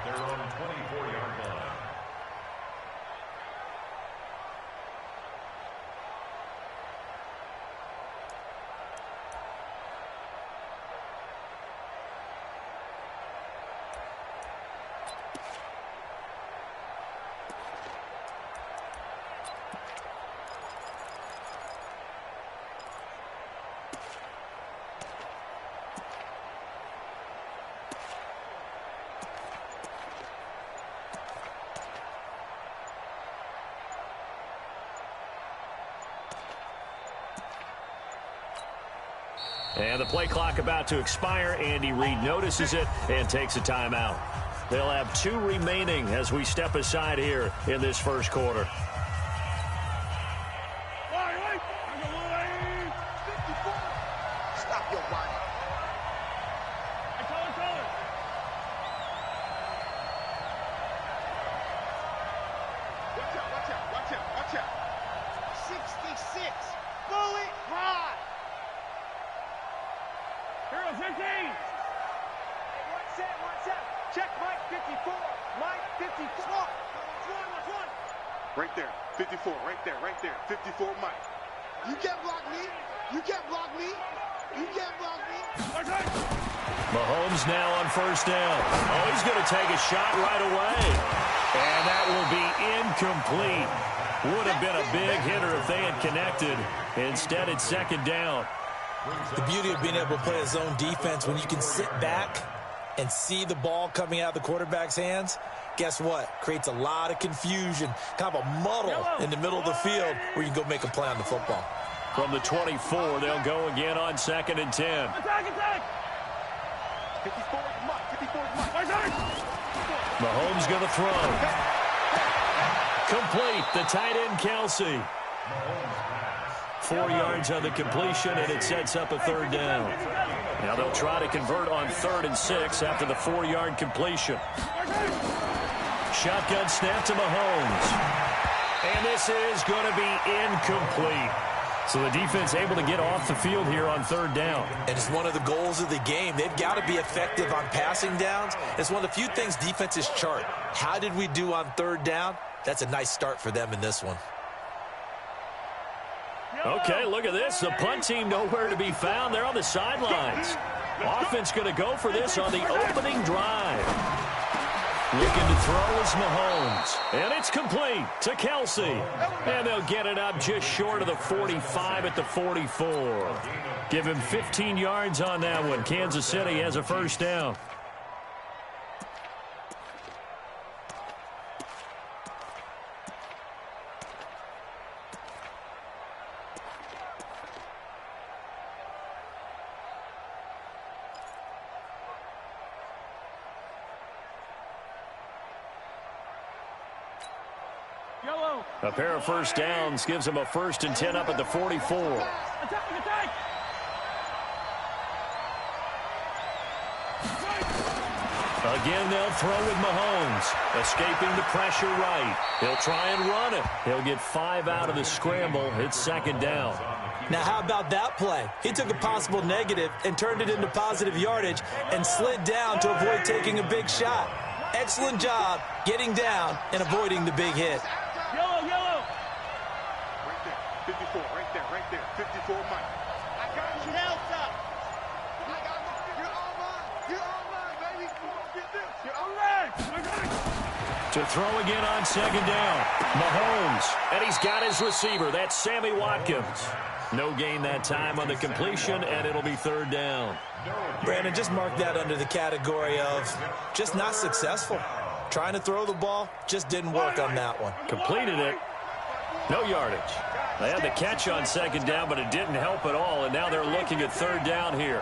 They're on 24-yard line. And the play clock about to expire. Andy Reid notices it and takes a timeout. They'll have 2 remaining as we step aside here in this first quarter. Stop your body. Watch out. 66. Bullet high. Hero 15. Hey, one set. Check Mike 54. Mike 54. Watch one. Right there. 54. Right there. 54 Mike. You can't block me. Mahomes now on first down. Oh, he's going to take a shot right away. And that will be incomplete. Would have been a big hitter if they had connected. Instead, it's second down. The beauty of being able to play a zone defense when you can sit back and see the ball coming out of the quarterback's hands, guess what? Creates a lot of confusion, kind of a muddle in the middle of the field where you can go make a play on the football. From the 24, they'll go again on 2nd and 10. Attack. 54 Mike. Mahomes going to throw. Complete. The tight end, Kelsey. 4 yards on the completion, and it sets up a third down. Now they'll try to convert on 3rd and 6 after the 4-yard completion. Shotgun snap to Mahomes. And this is going to be incomplete. So the defense able to get off the field here on 3rd down. And it's one of the goals of the game. They've got to be effective on passing downs. It's one of the few things defenses chart. How did we do on 3rd down? That's a nice start for them in this one. Okay, look at this. The punt team nowhere to be found. They're on the sidelines. Offense going to go for this on the opening drive. Looking to throw is Mahomes. And it's complete to Kelsey. And they'll get it up just short of the 45 at the 44. Give him 15 yards on that one. Kansas City has a first down. A pair of first downs gives them a 1st and 10 up at the 44. Attack. Again, they'll throw with Mahomes. Escaping the pressure right. He'll try and run it. He'll get 5 out of the scramble. It's 2nd down. Now, how about that play? He took a possible negative and turned it into positive yardage and slid down to avoid taking a big shot. Excellent job getting down and avoiding the big hit. Yellow. Right there. 54. Right there. 54 Mike. I got you. Delta. I got you. You're on mine, baby. Get this. You're on mine. To throw again on 2nd down. Mahomes. And he's got his receiver. That's Sammy Watkins. No gain that time on the completion, and it'll be 3rd down. Brandon, just mark that under the category of just not successful. Trying to throw the ball, just didn't work on that one. Completed it. No yardage. They had the catch on 2nd down, but it didn't help at all, and now they're looking at 3rd down here.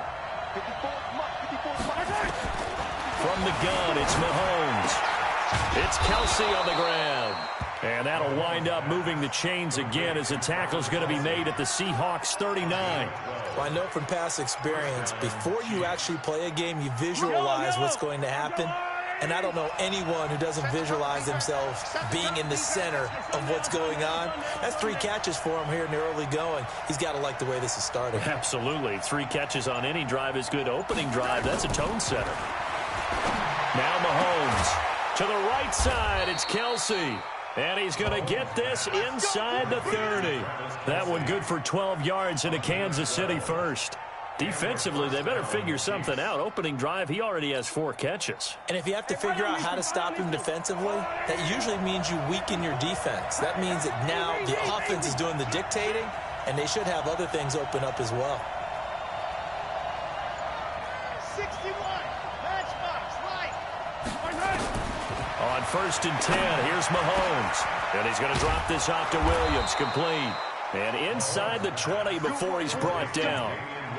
From the gun, it's Mahomes. It's Kelsey on the ground. And that'll wind up moving the chains again as the tackle's going to be made at the Seahawks 39. Well, I know from past experience, before you actually play a game, you visualize what's going to happen. And I don't know anyone who doesn't visualize themselves being in the center of what's going on. That's 3 catches for him here in the early going. He's got to like the way this is starting. Absolutely. 3 catches on any drive is good. Opening drive, that's a tone setter. Now Mahomes. To the right side, it's Kelsey. And he's going to get this inside the 30. That one good for 12 yards into Kansas City first. Defensively, they better figure something out. Opening drive, he already has 4 catches. And if you have to figure out how to stop him defensively, that usually means you weaken your defense. That means that now the offense is doing the dictating, and they should have other things open up as well. 61, matchbox, light. On 1st and 10, here's Mahomes. And he's going to drop this off to Williams, complete. And inside the 20 before he's brought down.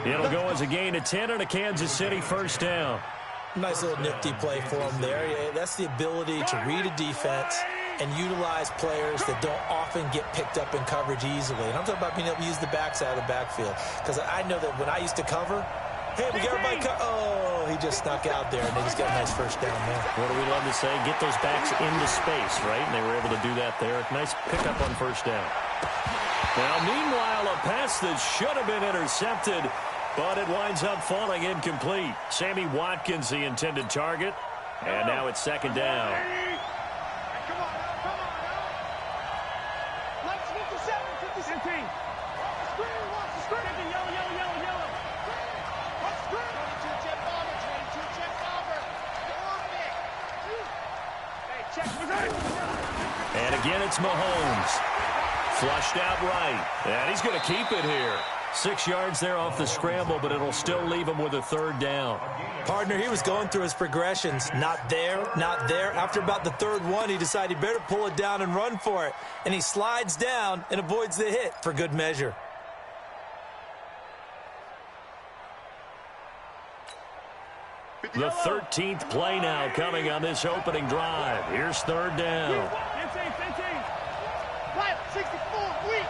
It'll go as a gain of 10 and a Kansas City first down. Nice little nifty play for him there. Yeah, that's the ability to read a defense and utilize players that don't often get picked up in coverage easily. And I'm talking about being able to use the backside of the backfield. Because I know that when I used to cover, hey, we got everybody oh, he just snuck out there, and they just got a nice first down there. What do we love to say? Get those backs into space, right? And they were able to do that there. Nice pickup on first down. Now, meanwhile, a pass that should have been intercepted, but it winds up falling incomplete. Sammy Watkins, the intended target. And now it's 2nd down. Come on now. Let's 57, 57. Watch the screen. Yellow. Watch the screen. 22 jet bomber. Hey, check. And again, it's Mahomes. Flushed out right. And he's going to keep it here. 6 yards there off the scramble, but it'll still leave him with a 3rd down. Partner, he was going through his progressions. Not there, not there. After about the 3rd one, he decided he better pull it down and run for it. And he slides down and avoids the hit for good measure. The 13th play now coming on this opening drive. Here's 3rd down. 64, weak.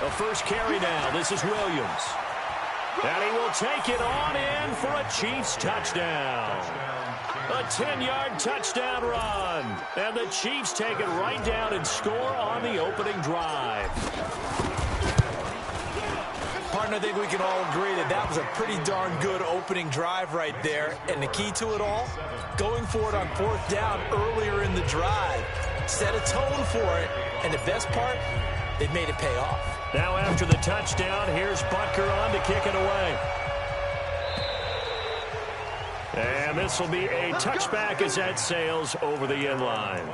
The first carry now. This is Williams. And he will take it on in for a Chiefs touchdown. A 10-yard touchdown run. And the Chiefs take it right down and score on the opening drive. Partner, I think we can all agree that that was a pretty darn good opening drive right there. And the key to it all, going for it on 4th down earlier in the drive. Set a tone for it. And the best part, they made it pay off. Now after the touchdown, here's Butker on to kick it away. And this will be a touchback as that sails over the end line.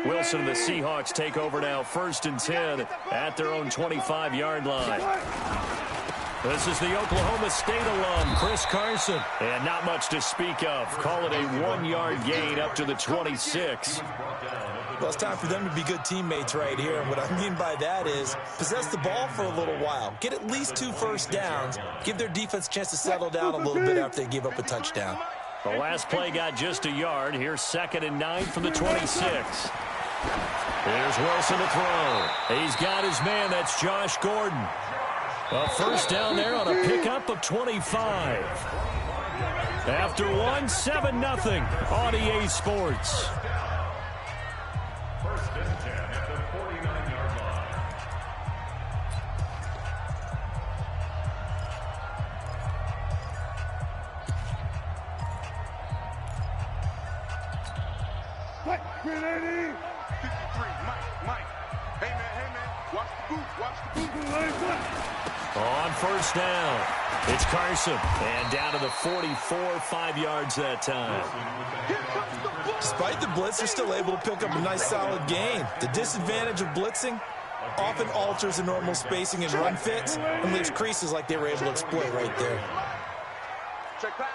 Wilson and the Seahawks take over now, 1st and 10 at their own 25-yard line. This is the Oklahoma State alum, Chris Carson. And not much to speak of. Call it a 1-yard gain up to the 26. Well, it's time for them to be good teammates right here. And what I mean by that is possess the ball for a little while. Get at least 2 first downs. Give their defense a chance to settle down a little bit after they give up a touchdown. The last play got just a yard. Here's 2nd and 9 from the 26. Here's Wilson to throw. He's got his man. That's Josh Gordon. A first down there on a pickup of 25. After 7-0 on EA Sports. 1st and 10 at the 49-yard line. What? 53, Mike. Hey, man. Watch the boot. On 1st down, it's Carson. And down to the 44, 5 yards that time. Despite the blitz, they're still able to pick up a nice solid gain. The disadvantage of blitzing often alters the normal spacing and run fits and leaves creases like they were able to exploit right there. Check pass.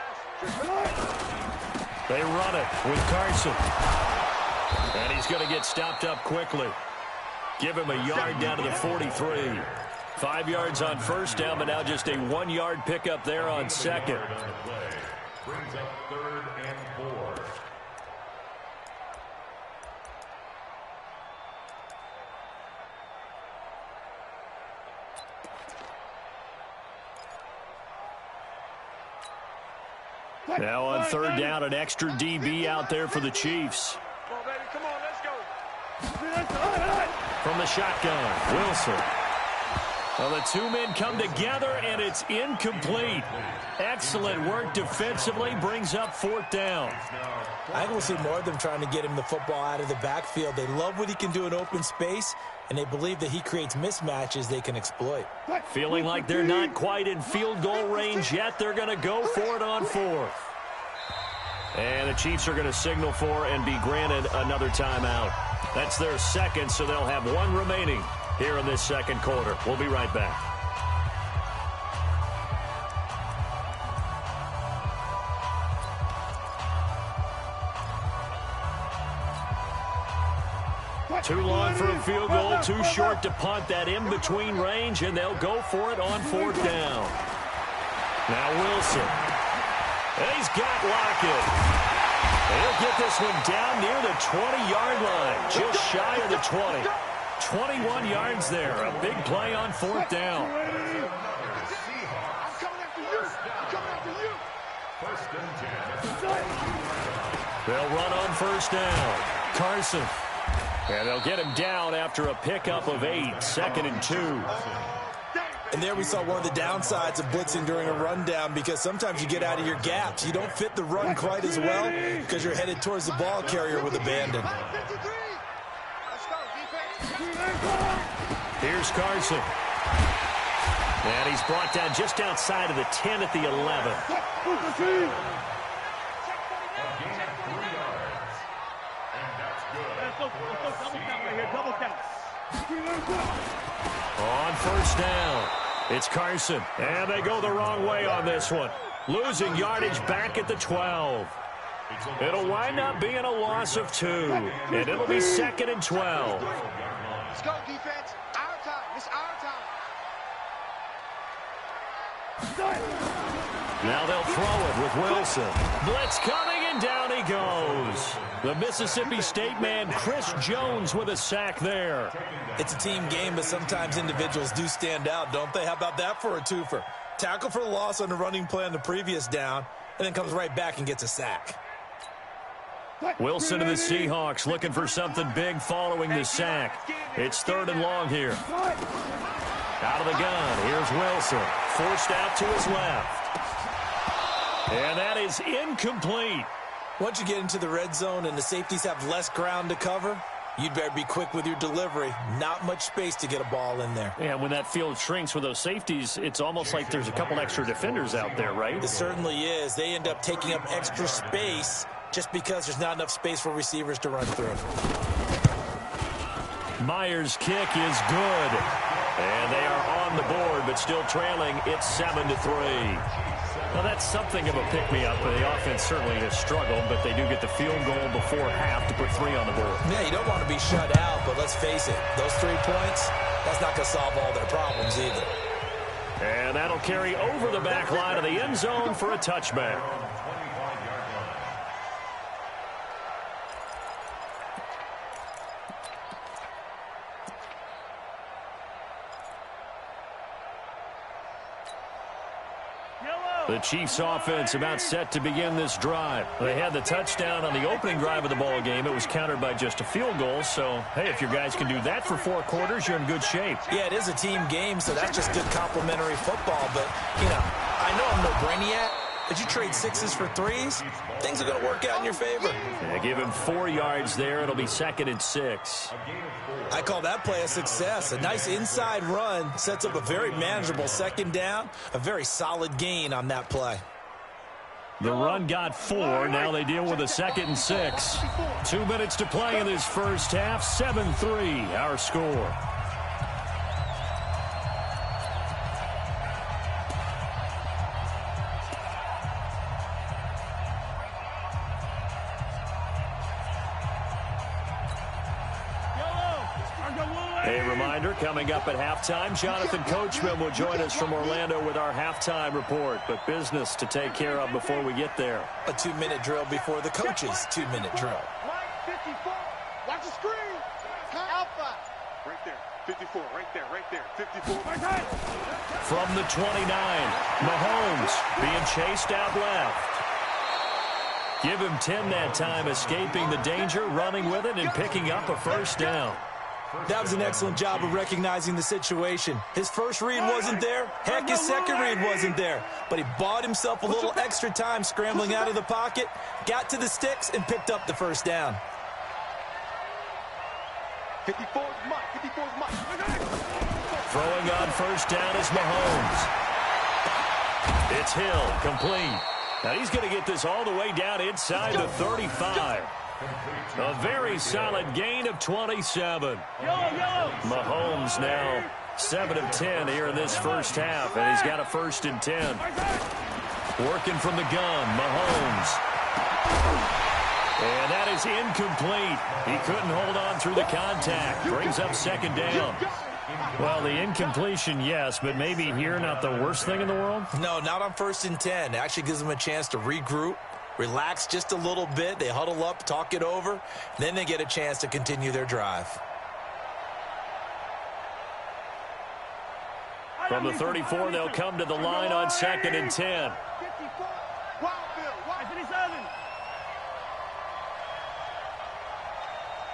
They run it with Carson. And he's going to get stopped up quickly. Give him a yard down to the 43. 5 yards on 1st down, but now just a 1-yard pickup there on 2nd. Brings up 3rd and 4. Now on third down, an extra DB out there for the Chiefs. Come on, baby. Come on, let's go. From the shotgun, Wilson. Well, the two men come together, and it's incomplete. Excellent work defensively, brings up fourth down. I think we'll see more of them trying to get him the football out of the backfield. They love what he can do in open space, and they believe that he creates mismatches they can exploit. Feeling like they're not quite in field goal range yet, they're going to go for it on fourth. And the Chiefs are going to signal for and be granted another timeout. That's their second, so they'll have one remaining here in this second quarter. We'll be right back. Too long for a field goal, too short to punt. That in-between range, and they'll go for it on fourth down. Now Wilson. And he's got Lockett. He'll get this one down near the 20-yard line, just shy of the 20. 21 yards there. A big play on fourth down. I'm coming after you. I'm coming after you. First and 10. They'll run on first down. Carson. And they'll get him down after a pickup of 8. Second and 2. And there we saw one of the downsides of blitzing during a rundown, because sometimes you get out of your gaps. You don't fit the run quite as well because you're headed towards the ball carrier with abandon. Here's Carson. And he's brought down just outside of the 10 at the 11. On first down, it's Carson. And they go the wrong way on this one. Losing yardage back at the 12. It'll wind up being a loss of 2. And it'll be second and 12. Let's go, defense. Our time. It's our time. Now they'll throw it with Wilson. Blitz coming, and down he goes. The Mississippi State man, Chris Jones, with a sack there. It's a team game, but sometimes individuals do stand out, don't they? How about that for a twofer? Tackle for the loss on the running play on the previous down, and then comes right back and gets a sack. Wilson to the Seahawks, looking for something big following the sack. It's third and long here. Out of the gun, here's Wilson. Forced out to his left. And that is incomplete. Once you get into the red zone and the safeties have less ground to cover, you'd better be quick with your delivery. Not much space to get a ball in there. Yeah, when that field shrinks with those safeties, it's almost like there's a couple extra defenders out there, right? It certainly is. They end up taking up extra space just because there's not enough space for receivers to run through. Myers' kick is good. And they are on the board, but still trailing. It's 7-3. Well, that's something of a pick-me-up. The offense certainly has struggled, but they do get the field goal before half to put 3 on the board. Yeah, you don't want to be shut out, but let's face it, those 3 points, that's not going to solve all their problems either. And that'll carry over the back line of the end zone for a touchback. The Chiefs offense about set to begin this drive. They had the touchdown on the opening drive of the ball game. It was countered by just a field goal. So, hey, if your guys can do that for 4 quarters, you're in good shape. Yeah, it is a team game, so that's just good complimentary football. But, you know, I know I'm no brainiac, but you trade 6s for 3s, things are going to work out in your favor. Yeah, give him 4 yards there. It'll be second and 6. I call that play a success. A nice inside run sets up a very manageable second down, a very solid gain on that play. The run got 4. Now they deal with a second and 6. 2 minutes to play in this first half. 7-3, our score. A reminder, coming up at halftime, Jonathan Coachman will join us from Orlando with our halftime report. But business to take care of before we get there. A 2-minute drill before the coach's 2-minute drill. Right, 54. Watch the screen. Alpha. Right there. 54. Right there. Right there. 54. From the 29, Mahomes being chased out left. Give him 10 that time, escaping the danger, running with it, and picking up a first down. That was an excellent job of recognizing the situation. His first read wasn't there. Heck, his second read wasn't there. But he bought himself a little extra time scrambling out of the pocket, got to the sticks, and picked up the first down. 54 is Mike. 54 is Mike. Throwing on first down is Mahomes. It's Hill, complete. Now he's going to get this all the way down inside the 35. A very solid gain of 27. Mahomes now 7 of 10 here in this first half, and he's got a first and 10. Working from the gun, Mahomes. And that is incomplete. He couldn't hold on through the contact. Brings up second down. Well, the incompletion, yes, but maybe here not the worst thing in the world? No, not on first and 10. It actually gives them a chance to regroup, relax just a little bit. They huddle up, talk it over. Then they get a chance to continue their drive. From the 34, they'll come to the line on second and 10.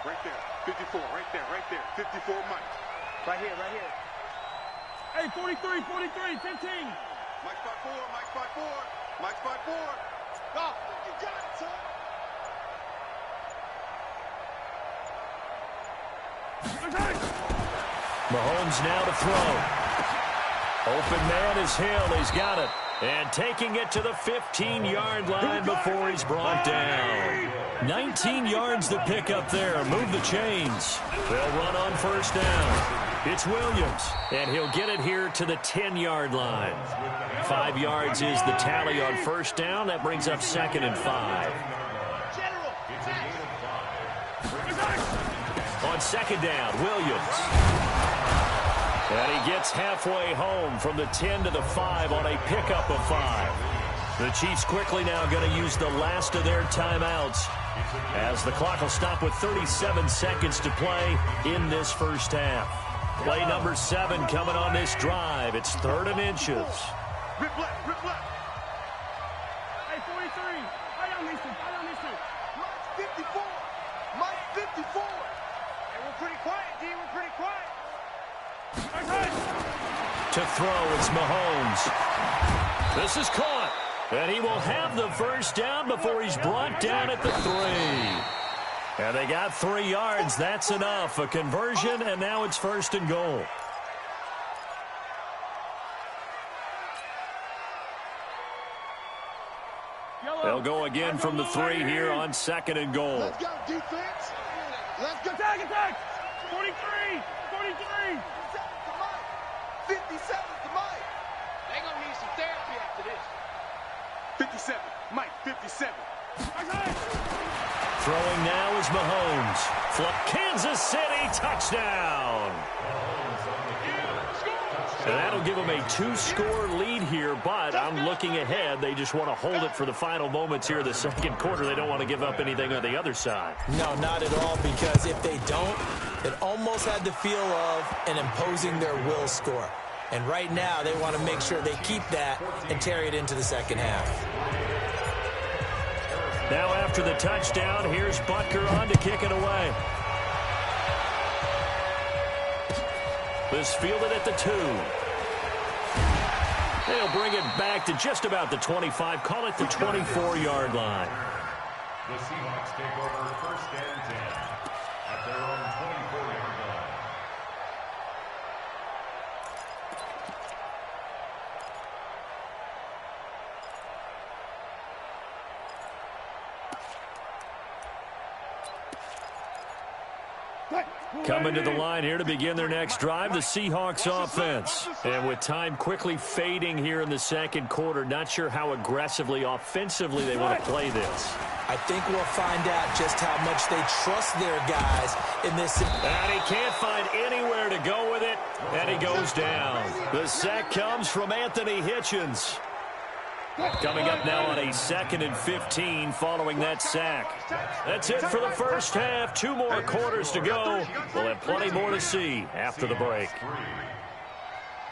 Right there. 54, right there, right there. 54, Mike. Right here, right here. Hey, 43, 43, 15. Mike spot 4, Mike spot 4. Mike spot 4. Oh, you got it, son. Mahomes now to throw. Open man is Hill. He's got it. And taking it to the 15-yard line before he's brought down. 19 yards to pick up there. Move the chains. They'll run on first down. It's Williams, and he'll get it here to the 10-yard line. 5 yards is the tally on first down. That brings up second and 5. On second down, Williams. And he gets halfway home from the 10 to the 5 on a pickup of 5. The Chiefs quickly now going to use the last of their timeouts as the clock will stop with 37 seconds to play in this first half. Play number 7 coming on this drive. It's 3rd and inches. Rip left, rip left. Hey, 43. I don't listen. Mike's 54. Mike's 54. Hey, we're pretty quiet, D. We're pretty quiet. To throw, it's Mahomes. This is caught. And he will have the first down before he's brought down at the 3. And they got 3 yards. That's enough. A conversion, and now it's 1st and goal. They'll go again from the 3 here on 2nd and goal. Let's go, defense. Let's go. Attack. 43. 57 to Mike. They're going to need some therapy after this. 57. Mike, 57. Throwing now is Mahomes. Kansas City touchdown. And that'll give them a 2-score lead here, but I'm looking ahead. They just want to hold it for the final moments here of the second quarter. They don't want to give up anything on the other side. No, not at all, because if they don't, it almost had the feel of an imposing their will score. And right now, they want to make sure they keep that and carry it into the second half. Now after the touchdown, here's Butker on to kick it away. This fielded at the 2. They'll bring it back to just about the 25. Call it the 24-yard line. The Seahawks take over 1st and 10 at their own 24-yard line. Coming to the line here to begin their next drive, the Seahawks offense. And with time quickly fading here in the second quarter, not sure how aggressively, offensively they want to play this. I think we'll find out just how much they trust their guys in this. And he can't find anywhere to go with it, and he goes down. The sack comes from Anthony Hitchens. Coming up now on a 2nd and 15 following that sack. That's it for the first half. 2 more quarters to go. We'll have plenty more to see after the break.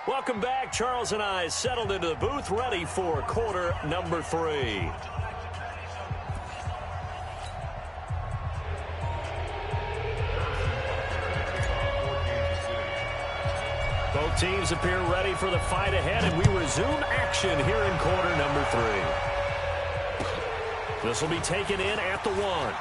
Welcome back. Charles and I settled into the booth, ready for quarter number 3. Both teams appear ready for the fight ahead, and we resume action here in quarter number 3. This will be taken in at the 1.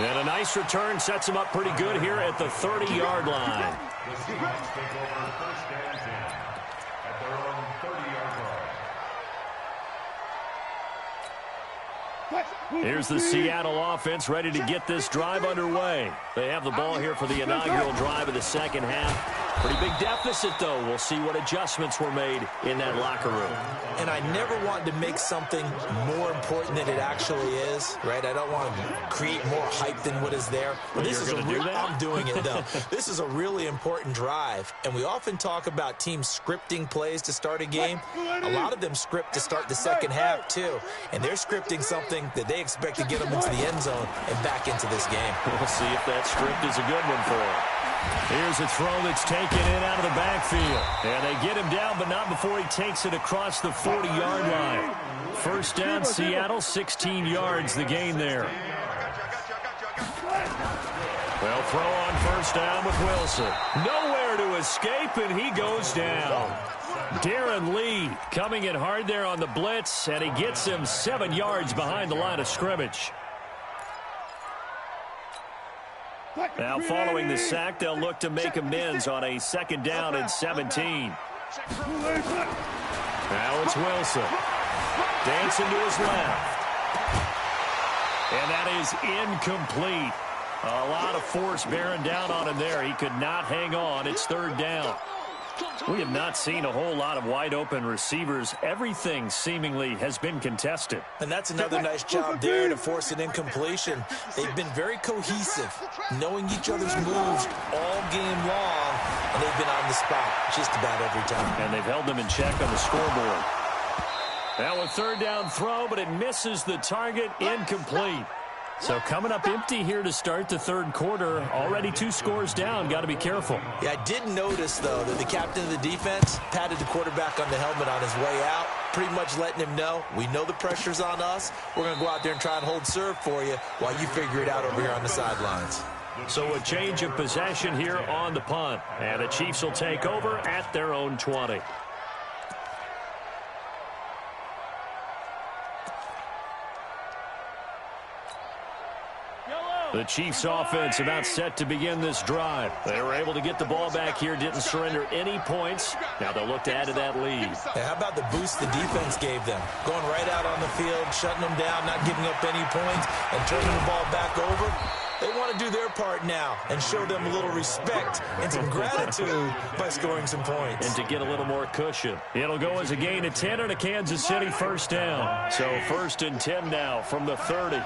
And a nice return sets him up pretty good here at the 30-yard line. The Seahawks take over first and 10 at their own 30-yard line. Here's the Seattle offense ready to get this drive underway. They have the ball here for the inaugural drive of the second half. Pretty big deficit, though. We'll see what adjustments were made in that locker room. And I never want to make something more important than it actually is, right? I don't want to create more hype than what is there. But this is I'm doing it, though. This is a really important drive. And we often talk about teams scripting plays to start a game. A lot of them script to start the second half, too. And they're scripting something that they expect to get them into the end zone and back into this game. We'll see if that script is a good one for them. Here's a throw that's taken in out of the backfield. And they get him down, but not before he takes it across the 40-yard line. First down, Seattle, 16 yards, the gain there. Well, throw on first down with Wilson. Nowhere to escape, and he goes down. Darren Lee coming in hard there on the blitz, and he gets him 7 yards behind the line of scrimmage. Now, following the sack, they'll look to make amends on a second down and 17. Now it's Wilson. Dancing to his left. And that is incomplete. A lot of force bearing down on him there. He could not hang on. It's third down. We have not seen a whole lot of wide-open receivers. Everything seemingly has been contested. And that's another nice job there to force an incompletion. They've been very cohesive, knowing each other's moves all game long, and they've been on the spot just about every time. And they've held them in check on the scoreboard. Now a third down throw, but it misses the target, incomplete. So coming up empty here to start the third quarter. Already 2 scores down. Got to be careful. Yeah, I did notice, though, that the captain of the defense patted the quarterback on the helmet on his way out, pretty much letting him know, we know the pressure's on us. We're going to go out there and try and hold serve for you while you figure it out over here on the sidelines. So a change of possession here on the punt. And the Chiefs will take over at their own 20. The Chiefs offense about set to begin this drive. They were able to get the ball back here, didn't surrender any points. Now they'll look to add to that lead. Hey, how about the boost the defense gave them? Going right out on the field, shutting them down, not giving up any points, and turning the ball back over. They want to do their part now and show them a little respect and some gratitude by scoring some points. And to get a little more cushion. It'll go as a gain of 10 and a Kansas City first down. So first and 10 now from the 30.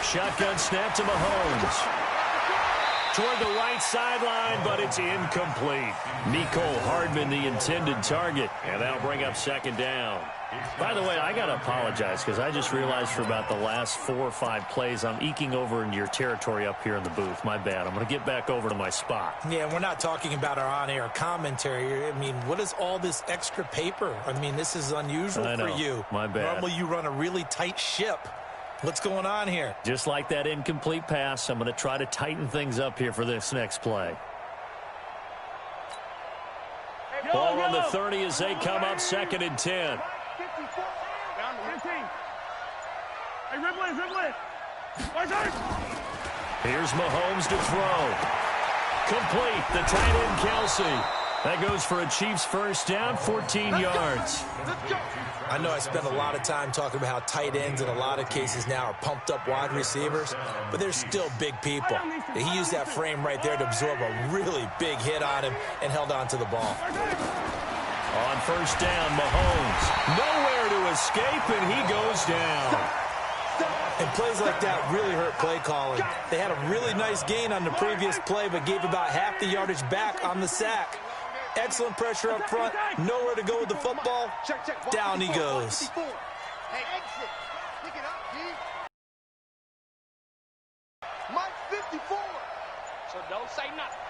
Shotgun snap to Mahomes. Toward the right sideline, but it's incomplete. Mecole Hardman, the intended target, and that'll bring up second down. By the way, I got to apologize because I just realized for about the last 4 or 5 plays, I'm eking over into your territory up here in the booth. My bad. I'm going to get back over to my spot. Yeah, we're not talking about our on-air commentary. I mean, what is all this extra paper? I mean, this is unusual for you. My bad. Normally you run a really tight ship. What's going on here? Just like that incomplete pass, I'm going to try to tighten things up here for this next play. Ball on the 30 as they come up second and 10. Here's Mahomes to throw. Complete. The tight end, Kelsey. That goes for a Chiefs first down, 14 yards. I know I spend a lot of time talking about how tight ends in a lot of cases now are pumped up wide receivers, but they're still big people. He used that frame right there to absorb a really big hit on him and held on to the ball. On first down, Mahomes. Nowhere to escape, and he goes down. And plays like that really hurt play calling. They had a really nice gain on the previous play, but gave about half the yardage back on the sack. Excellent pressure up front. Nowhere to go with the football. Down he goes. Hey, exit. Pick it up, G. Mike 54. So don't say nothing.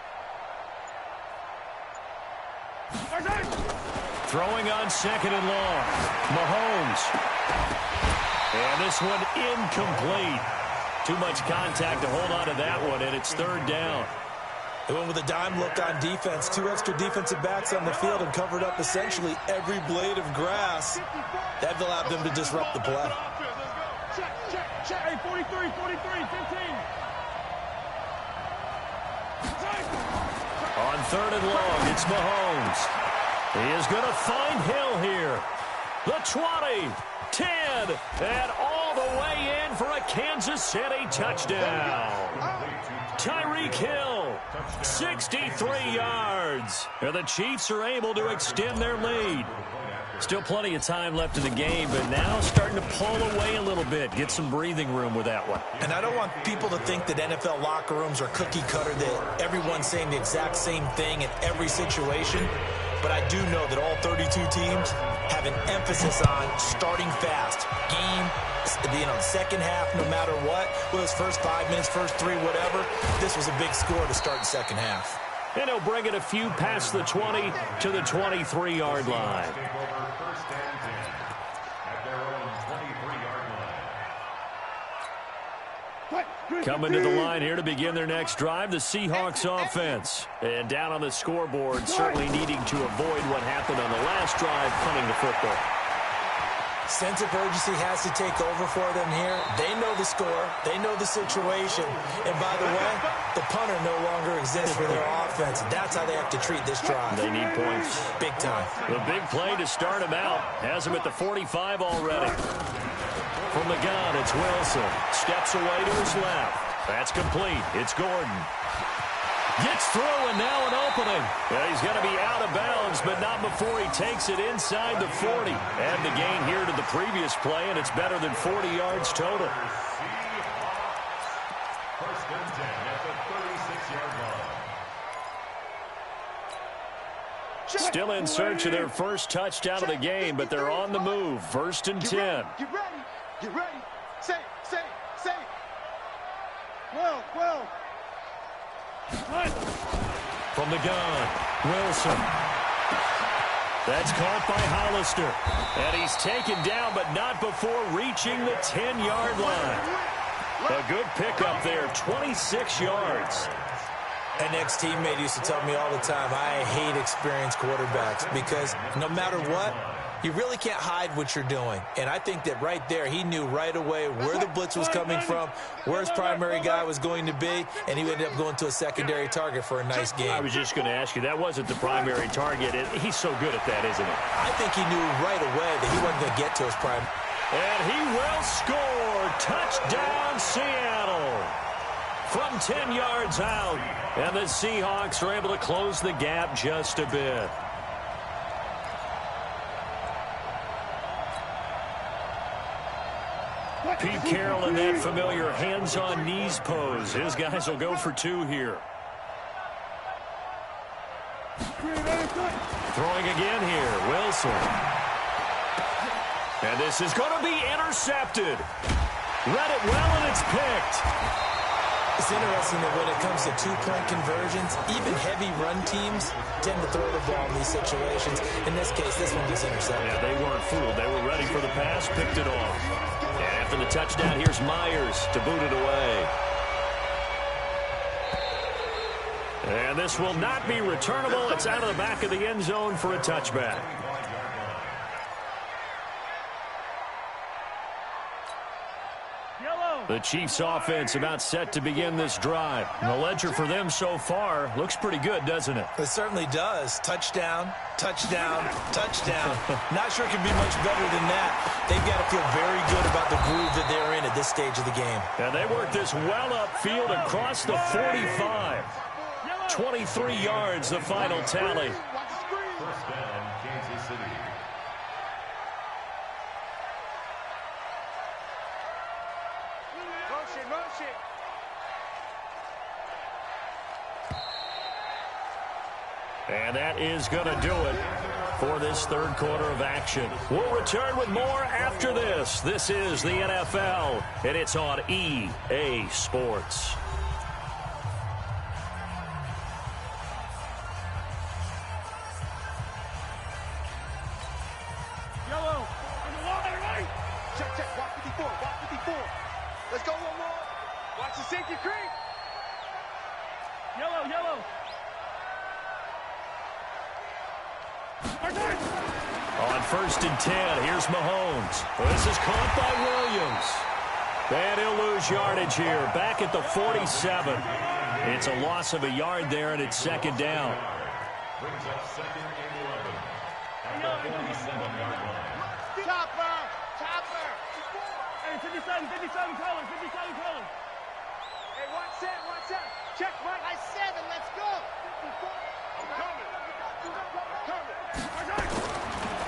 Throwing on second and long. Mahomes. And this one incomplete. Too much contact to hold on to that one, and it's third down. They went with a dime look on defense. 2 extra defensive backs on the field and covered up essentially every blade of grass. That allowed them to disrupt the play. Hey, 43, 15. On third and long, it's Mahomes. He is going to find Hill here. The 20, 10, and all the way in for a Kansas City touchdown. Tyreek Hill, 63 yards. And the Chiefs are able to extend their lead. Still plenty of time left in the game, but now starting to pull away a little bit. Get some breathing room with that one. And I don't want people to think that NFL locker rooms are cookie cutter, that everyone's saying the exact same thing in every situation. But I do know that all 32 teams have an emphasis on starting fast. Game, second half, no matter what. Whether it's first 5 minutes, first 3, whatever. This was a big score to start the second half. And he'll bring it a few past the 20 to the 23-yard line. Coming to the line here to begin their next drive, the Seahawks offense. And down on the scoreboard, certainly needing to avoid what happened on the last drive, punting the football. Sense of urgency has to take over for them here. They know the score. They know the situation. And by the way, the punter no longer exists for their offense. That's how they have to treat this drive. They need points. Big time. The big play to start him out. Has him at the 45 already. From the gun, it's Wilson. Steps away to his left. That's complete. It's Gordon. Gets through, and now an opening. Yeah, he's going to be out of bounds, but not before he takes it inside the 40. Add the gain here to the previous play, and it's better than 40 yards total. First and 10 at the 36-yard line. Still in search of their first touchdown of the game, but they're on the move. First and 10. Get ready. Get ready. Say. Well. From the gun, Wilson. That's caught by Hollister. And he's taken down, but not before reaching the 10-yard line. A good pickup there, 26 yards. An ex-teammate used to tell me all the time, I hate experienced quarterbacks because no matter what, you really can't hide what you're doing. And I think that right there, he knew right away where the blitz was coming from, where his primary guy was going to be, and he ended up going to a secondary target for a nice game. I was just going to ask you, that wasn't the primary target. He's so good at that, isn't he? I think he knew right away that he wasn't going to get to his primary. And he will score. Touchdown, Seattle. From 10 yards out. And the Seahawks are able to close the gap just a bit. Pete Carroll in that familiar hands-on knees pose. His guys will go for 2 here. Throwing again here, Wilson. And this is going to be intercepted. Read it well, and it's picked. It's interesting that when it comes to 2-point conversions, even heavy run teams tend to throw the ball in these situations. In this case, this one was intercepted. Yeah, they weren't fooled. They were ready for the pass, picked it off. And after the touchdown, here's Myers to boot it away. And this will not be returnable. It's out of the back of the end zone for a touchback. The Chiefs offense about set to begin this drive. And the ledger for them so far looks pretty good, doesn't it? It certainly does. Touchdown, touchdown, touchdown. Not sure it can be much better than that. They've got to feel very good about the groove that they're in at this stage of the game. And they work this well upfield across the 45. 23 yards, the final tally. First down, Kansas City. Motion. And that is going to do it for this third quarter of action. We'll return with more after this. This is the NFL, and it's on EA Sports. first and 10. Here's Mahomes. This is caught by Williams. And he'll lose yardage here, back at the 47. It's a loss of a yard there, and it's second down. Brings up second and 11 at the 47-yard line. Chopper! Chopper! Hey, 57 colors, 57 colors. Hey, one set. Check, right. I said it, let's go. I'm coming.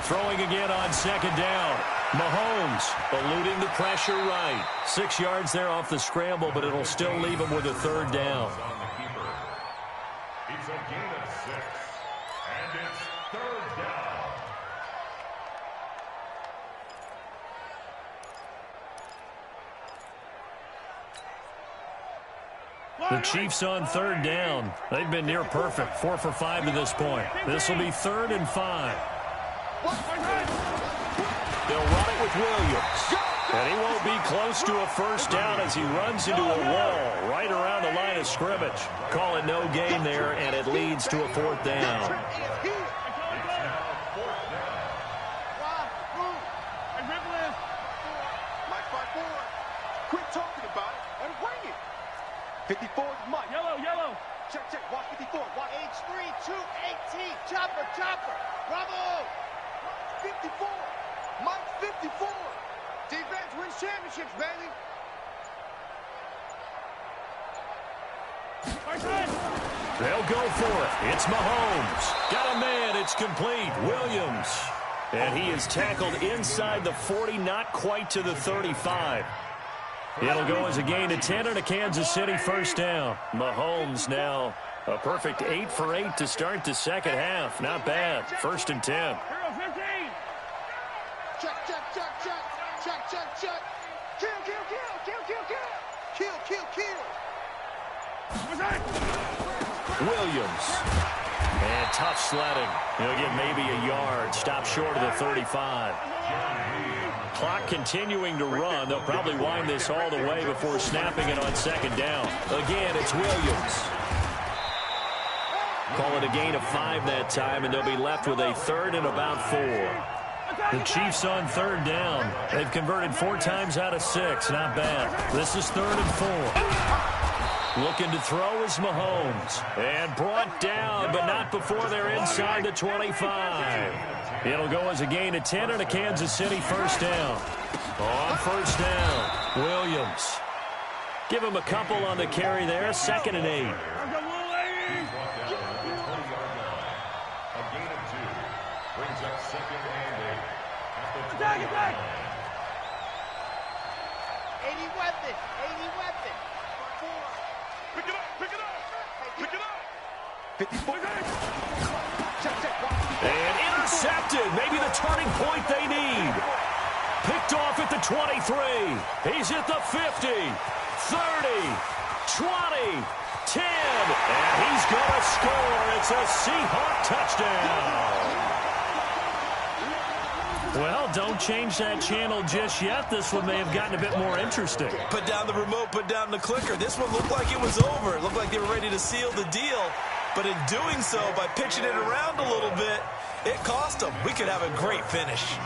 Throwing again on second down. Mahomes eluding the pressure right. 6 yards there off the scramble, but it'll still leave him with a third down. On the keeper. It's a gain of 6, and it's third down. The Chiefs on third down. They've been near perfect, 4 for 5 to this point. This will be 3rd and 5. They'll run it with Williams. And he won't be close to a first down as he runs into a wall right around the line of scrimmage. Call it no gain there, and it leads to a 4th down. Quit talking about it and bring it. 54 is Mike. Yellow. Check. Watch 54. Watch H3, 218. Chopper. Bravo. 54. Mike 54. Defense wins championships, baby. They'll go for it. It's Mahomes. Got a man. It's complete. Williams. And he is tackled inside the 40, not quite to the 35. It'll go as a gain of 10 and a Kansas City first down. Mahomes now a perfect 8 for 8 to start the second half. Not bad. 1st and 10. Hero 15. Check. Kill. Williams. And tough sledding. He'll get maybe a yard. Stop short of the 35. Clock continuing to run. They'll probably wind this all the way before snapping it on second down. Again, it's Williams. Call it a gain of 5 that time, and they'll be left with a 3rd and about 4. The Chiefs on third down. They've converted 4 times out of 6. Not bad. This is 3rd and 4. Looking to throw is Mahomes. And brought down, but not before they're inside the 25. It'll go as a gain of 10 and a Kansas City first down. On first down, Williams. Give him a couple on the carry there. 2nd and 8. A gain of 2 brings up 2nd and 8 at the 20 Attack. 80 weapon. Pick it up. 54. Check. And intercepted. Maybe the turning point they need. Picked off at the 23. He's at the 50, 30, 20, 10. And he's going to score. It's a Seahawk touchdown. Well, don't change that channel just yet. This one may have gotten a bit more interesting. Put down the remote, put down the clicker. This one looked like it was over. It looked like they were ready to seal the deal. But in doing so, by pitching it around a little bit, it cost them. We could have a great finish.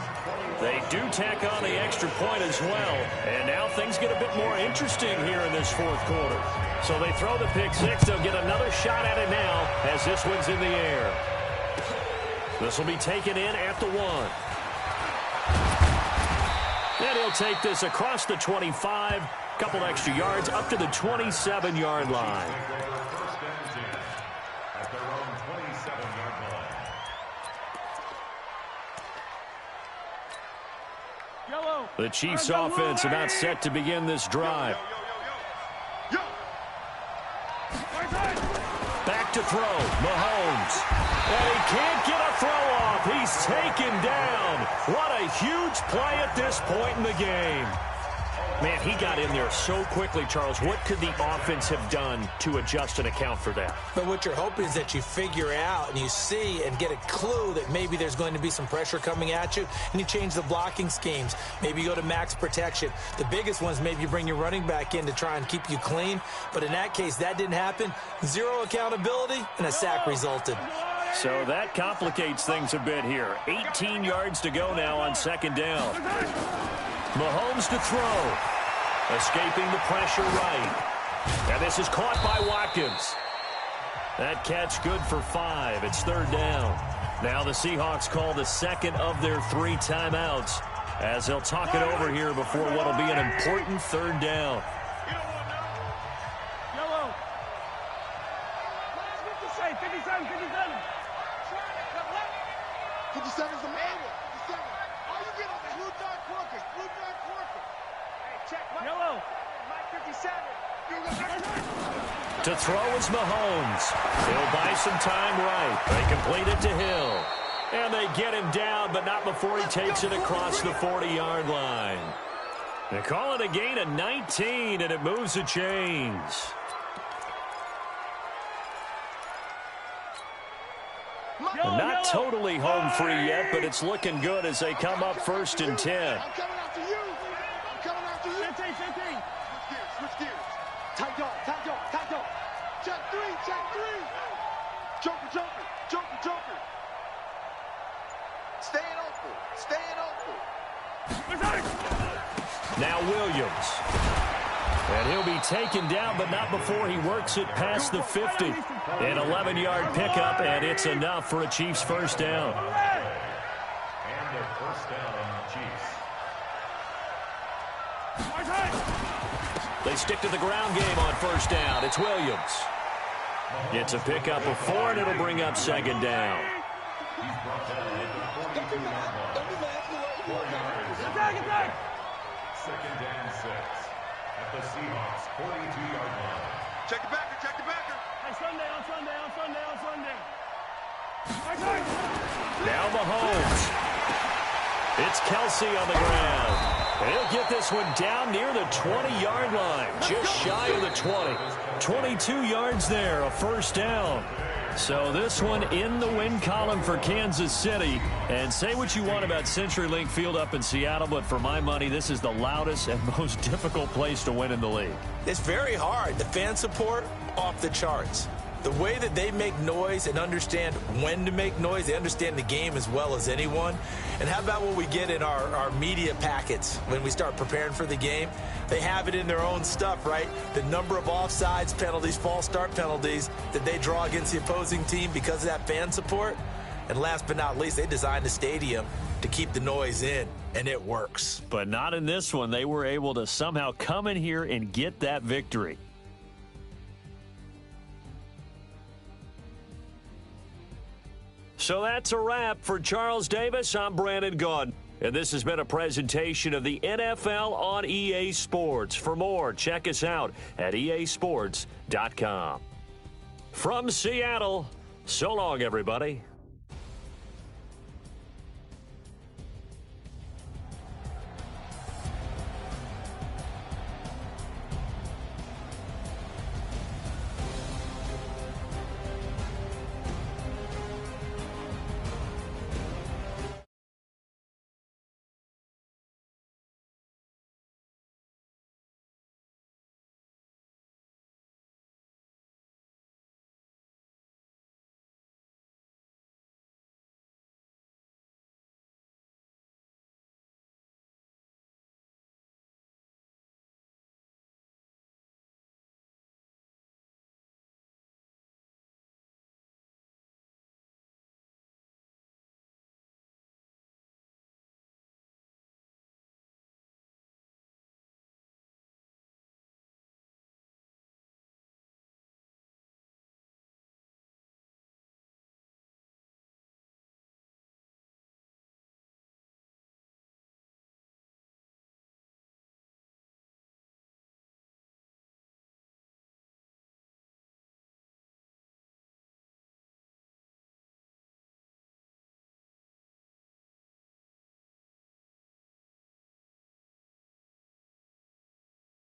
They do tack on the extra point as well. And now things get a bit more interesting here in this 4th quarter. So they throw the pick 6. They'll get another shot at it now as this one's in the air. This will be taken in at the 1. And he'll take this across the 25. Couple extra yards up to the 27-yard line. at their own 27-yard line. The Chiefs offense about set to begin this drive. Back to throw, Mahomes. And he can't get a throw off. He's taken down. What a huge play at this point in the game. Man, he got in there so quickly, Charles. What could the offense have done to adjust and account for that? But what you're hoping is that you figure out and you see and get a clue that maybe there's going to be some pressure coming at you, and you change the blocking schemes. Maybe you go to max protection. The biggest ones, maybe you bring your running back in to try and keep you clean. But in that case, that didn't happen. Zero accountability, and a sack resulted. So that complicates things a bit here. 18 yards to go now on second down. Mahomes to throw. Escaping the pressure right. And this is caught by Watkins. That catch good for 5. It's third down. Now the Seahawks call the second of their 3 timeouts as they'll talk it over here before what will be an important third down. Yellow. 57, 57. 57 is the man one. 57. All you get on the blue dark workers. Blue dark workers. Hey, check. Yellow. Mike 57. To throw is Mahomes. He'll buy some time right. They complete it to Hill. And they get him down, but not before he takes it across the 40-yard line. They call it a gain of 19, and it moves the chains. Not totally home free yet, but it's looking good as they come up first and 10. I'm coming after you. I'm coming after you. 15. Switch gears. Tight dog. Check 3. Joker. Staying open. Now Williams. And he'll be taken down, but not before he works it past the 50. An 11-yard pickup, and it's enough for a Chiefs first down. And their first down on the Chiefs. They stick to the ground game on first down. It's Williams. It's a pickup of 4, and it'll bring up second down. He's brought down at the 42-yard line. 4 yards. Attack. Second down 6 at the Seahawks 42-yard line. Check the backer. Hey, Sunday. Now Mahomes. It's Kelsey on the ground. And he'll get this one down near the 20-yard line, just shy of the 20. 22 yards there, a first down. So this one in the win column for Kansas City. And say what you want about CenturyLink Field up in Seattle, but for my money, this is the loudest and most difficult place to win in the league. It's very hard. The fan support, off the charts. The way that they make noise and understand when to make noise, they understand the game as well as anyone. And how about what we get in our media packets when we start preparing for the game? They have it in their own stuff, right? The number of offsides penalties, false start penalties that they draw against the opposing team because of that fan support. And last but not least, they designed the stadium to keep the noise in, and it works. But not in this one. They were able to somehow come in here and get that victory. So that's a wrap for Charles Davis. I'm Brandon Gaudin. And this has been a presentation of the NFL on EA Sports. For more, check us out at easports.com. From Seattle, so long, everybody.